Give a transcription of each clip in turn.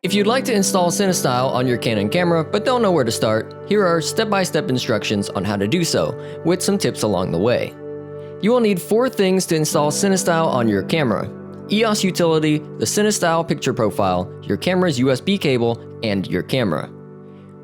If you'd like to install Cinestyle on your Canon camera but don't know where to start, here are step-by-step instructions on how to do so, with some tips along the way. You will need 4 things to install Cinestyle on your camera: EOS Utility, the Cinestyle picture profile, your camera's USB cable, and your camera.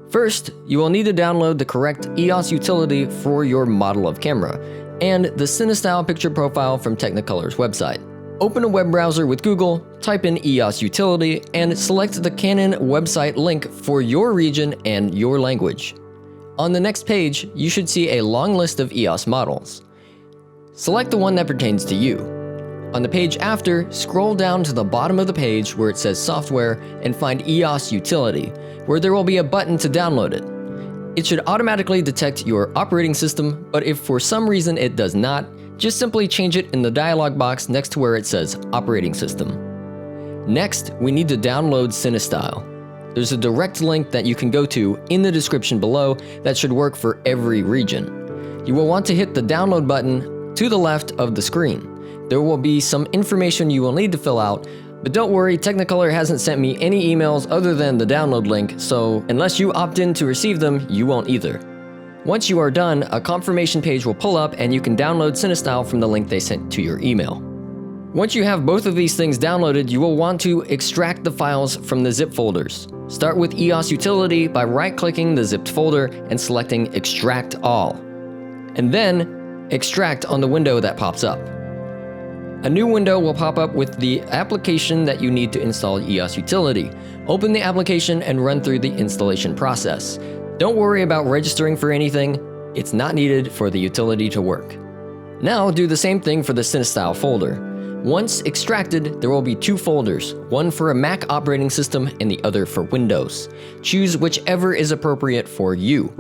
First, you will need to download the correct EOS Utility for your model of camera, and the Cinestyle picture profile from Technicolor's website. Open a web browser with Google, type in EOS Utility, and select the Canon website link for your region and your language. On the next page, you should see a long list of EOS models. Select the one that pertains to you. On the page after, scroll down to the bottom of the page where it says Software and find EOS Utility, where there will be a button to download it. It should automatically detect your operating system, but if for some reason it does not, just simply change it in the dialog box next to where it says Operating System. Next, we need to download Cinestyle. There's a direct link that you can go to in the description below that should work for every region. You will want to hit the download button to the left of the screen. There will be some information you will need to fill out, but don't worry, Technicolor hasn't sent me any emails other than the download link, so unless you opt in to receive them, you won't either. Once you are done, a confirmation page will pull up and you can download Cinestyle from the link they sent to your email. Once you have both of these things downloaded, you will want to extract the files from the zip folders. Start with EOS Utility by right-clicking the zipped folder and selecting Extract All, and then extract on the window that pops up. A new window will pop up with the application that you need to install EOS Utility. Open the application and run through the installation process. Don't worry about registering for anything, it's not needed for the utility to work. Now do the same thing for the Cinestyle folder. Once extracted, there will be 2 folders, one for a Mac operating system and the other for Windows. Choose whichever is appropriate for you.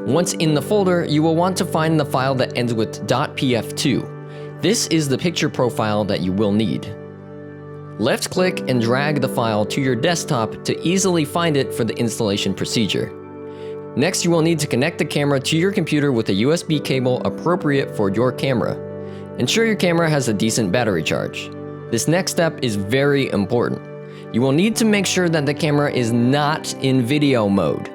Once in the folder, you will want to find the file that ends with .pf2. This is the picture profile that you will need. Left-click and drag the file to your desktop to easily find it for the installation procedure. Next, you will need to connect the camera to your computer with a USB cable appropriate for your camera. Ensure your camera has a decent battery charge. This next step is very important. You will need to make sure that the camera is not in video mode.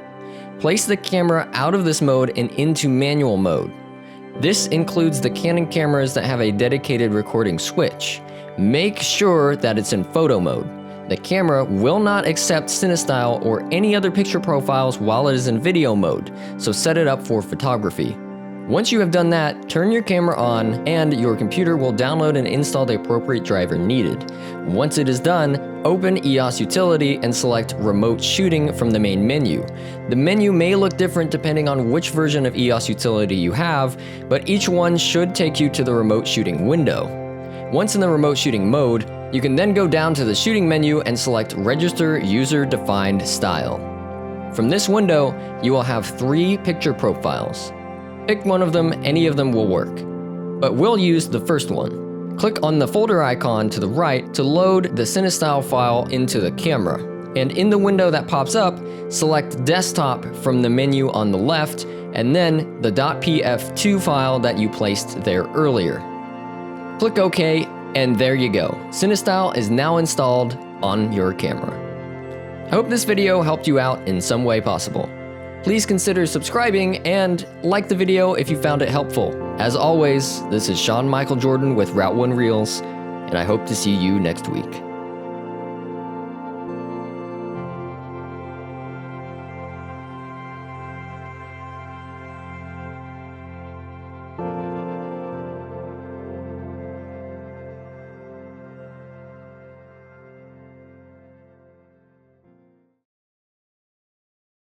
Place the camera out of this mode and into manual mode. This includes the Canon cameras that have a dedicated recording switch. Make sure that it's in photo mode. The camera will not accept Cinestyle or any other picture profiles while it is in video mode, so set it up for photography. Once you have done that, turn your camera on and your computer will download and install the appropriate driver needed. Once it is done, open EOS Utility and select Remote Shooting from the main menu. The menu may look different depending on which version of EOS Utility you have, but each one should take you to the remote shooting window. Once in the remote shooting mode, you can then go down to the shooting menu and select Register User-Defined Style. From this window, you will have 3 picture profiles. Pick one of them, any of them will work. But we'll use the first one. Click on the folder icon to the right to load the Cinestyle file into the camera. And in the window that pops up, select Desktop from the menu on the left, and then the .pf2 file that you placed there earlier. Click OK, and there you go. Cinestyle is now installed on your camera. I hope this video helped you out in some way possible. Please consider subscribing and like the video if you found it helpful. As always, this is Sean Michael Jordan with Route 1 Reels, and I hope to see you next week.